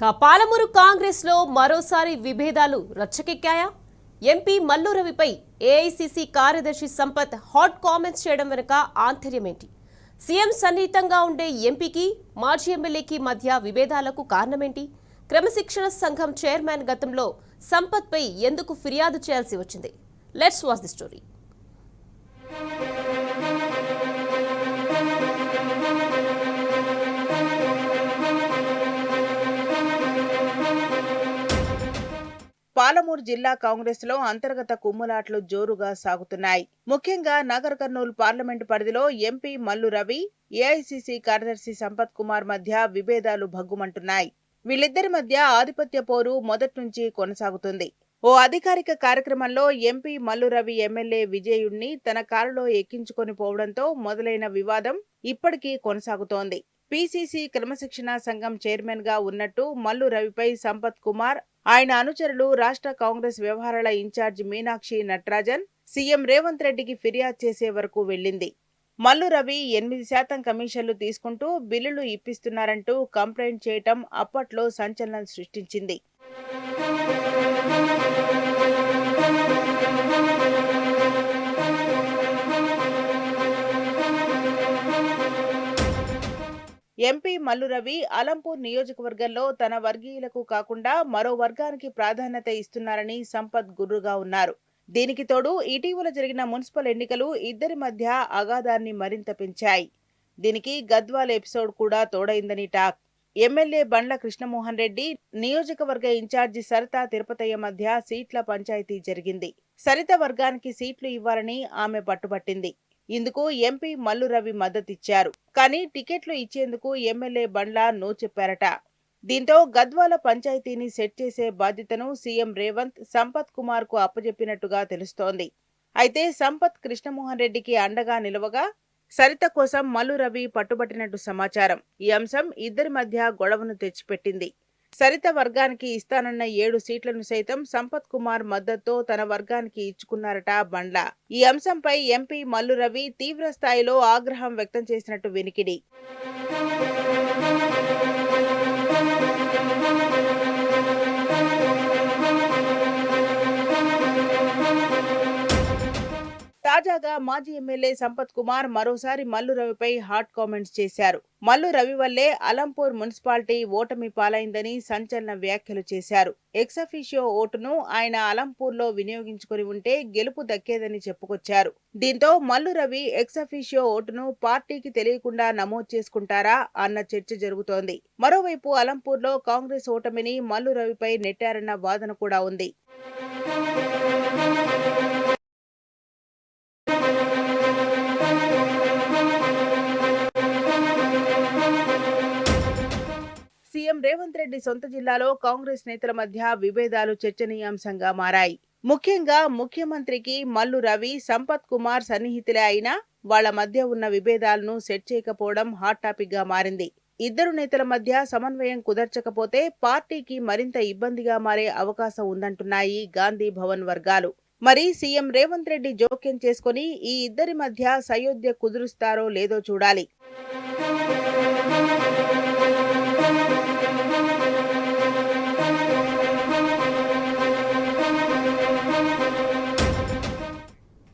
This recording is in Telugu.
పాలమూరు కాంగ్రెస్ లో మరోసారి విభేదాలు రచ్చకెక్కాయా? ఎంపీ మల్లు రవిపై ఏఐసీసీ కార్యదర్శి సంపత్ హాట్ కామెంట్స్ చేయడం వెనుక ఆంతర్యమేంటి? సీఎం సన్నిహితంగా ఉండే ఎంపీకి మాజీ ఎమ్మెల్యేకి మధ్య విభేదాలకు కారణమేంటి? క్రమశిక్షణ సంఘం చైర్మన్ గతంలో సంపత్ పై ఎందుకు ఫిర్యాదు చేయాల్సి వచ్చింది? Let's watch the story. Palamuru జిల్లా కాంగ్రెస్ లో అంతర్గత కుమ్ములాట్లు జోరుగా సాగుతున్నాయి. ముఖ్యంగా నగర్ కర్నూలు పార్లమెంటు పరిధిలో ఎంపీ మల్లు రవి, ఏఐసీసీ కార్యదర్శి సంపత్ కుమార్ మధ్య విభేదాలు భగ్గుమంటున్నాయి. వీళ్ళిద్దరి మధ్య ఆధిపత్య పోరు మొదటి నుంచి కొనసాగుతుంది. ఓ అధికారిక కార్యక్రమంలో ఎంపీ మల్లు రవి ఎమ్మెల్యే విజయుణ్ణి తన కారులో ఎక్కించుకొని పోవడంతో మొదలైన వివాదం ఇప్పటికీ కొనసాగుతోంది. పీసీసీ క్రమశిక్షణ సంఘం చైర్మన్ గా ఉన్నట్టు మల్లు రవిపై సంపత్ కుమార్, ఆయన అనుచరులు రాష్ట్ర కాంగ్రెస్ వ్యవహారాల ఇన్ఛార్జి మీనాక్షి నటరాజన్ సీఎం రేవంత్ రెడ్డికి ఫిర్యాదు చేసే వరకు వెళ్లింది. మల్లు రవి 8% కమిషన్లు తీసుకుంటూ బిల్లులు ఇప్పిస్తున్నారంటూ కంప్లైంట్ చేయటం అప్పట్లో సంచలనం సృష్టించింది. ఎంపీ మల్లు రవి అలంపూర్ నియోజకవర్గంలో తన వర్గీయులకు కాకుండా మరో వర్గానికి ప్రాధాన్యత ఇస్తున్నారని సంపత్ గుర్రుగా ఉన్నారు. దీనికి తోడు ఇటీవల జరిగిన మున్సిపల్ ఎన్నికలు ఇద్దరి మధ్య అగాధాన్ని మరింత పెంచాయి. దీనికి గద్వాల్ ఎపిసోడ్ కూడా తోడైందని టాక్. ఎమ్మెల్యే బండ్ల కృష్ణమోహన్ రెడ్డి, నియోజకవర్గ ఇన్ఛార్జి సరిత తిరుపతయ్య మధ్య సీట్ల పంచాయతీ జరిగింది. సరిత వర్గానికి సీట్లు ఇవ్వాలని ఆమె పట్టుబట్టింది. ఇందుకు ఎంపీ మల్లు రవి మద్దతిచ్చారు. కానీ టికెట్లు ఇచ్చేందుకు ఎమ్మెల్యే బండ్ల నో చెప్పారట. దీంతో గద్వాల పంచాయతీని సెట్ చేసే బాధ్యతను సీఎం రేవంత్ సంపత్ కుమార్ కు అప్పజెప్పినట్టుగా తెలుస్తోంది. అయితే సంపత్ కృష్ణమోహన్ రెడ్డికి అండగా నిలవగా సరిత కోసం మల్లు రవి పట్టుబట్టినట్టు సమాచారం. ఈ అంశం ఇద్దరి మధ్య గొడవను తెచ్చిపెట్టింది. సరిత వర్గానికి ఇస్తానన్న 7 సీట్లను సైతం సంపత్ కుమార్ మద్దతుతో తన వర్గానికి ఇచ్చుకున్నారట బండ్ల. ఈ అంశంపై ఎంపీ మల్లు రవి తీవ్ర స్థాయిలో ఆగ్రహం వ్యక్తం చేసినట్టు వినికిడి. తాజాగా మాజీ ఎమ్మెల్యే సంపత్ కుమార్ మరోసారి మల్లు రవిపై హాట్ కామెంట్స్ చేశారు. మల్లు రవి వల్లే అలంపూర్ మున్సిపాలిటీ ఓటమి పాలైందని సంచలన వ్యాఖ్యలు చేశారు. ఎక్సఫీషియో ఓటును ఆయన అలంపూర్లో వినియోగించుకుని ఉంటే గెలుపు దక్కేదని చెప్పుకొచ్చారు. దీంతో మల్లు రవి ఎక్సఫీషియో ఓటును పార్టీకి తెలియకుండా నమోదు చేసుకుంటారా అన్న చర్చ జరుగుతోంది. మరోవైపు అలంపూర్లో కాంగ్రెస్ ఓటమిని మల్లు రవిపై నెట్టారన్న వాదన కూడా ఉంది. సీఎం రేవంత్ రెడ్డి సొంత జిల్లాలో కాంగ్రెస్ నేతల మధ్య విభేదాలు చర్చనీయాంశంగా మారాయి. ముఖ్యంగా ముఖ్యమంత్రికి మల్లు రవి, సంపత్ కుమార్ సన్నిహితులే అయినా వాళ్ల మధ్య ఉన్న విభేదాలను సెట్ చేయకపోవడం హాట్ టాపిక్ గా మారింది. ఇద్దరు నేతల మధ్య సమన్వయం కుదర్చకపోతే పార్టీకి మరింత ఇబ్బందిగా మారే అవకాశం ఉందంటున్నాయి గాంధీ భవన్ వర్గాలు. మరి సీఎం రేవంత్ రెడ్డి జోక్యం చేసుకుని ఈ ఇద్దరి మధ్య సయోధ్య కుదురుస్తారో లేదో చూడాలి.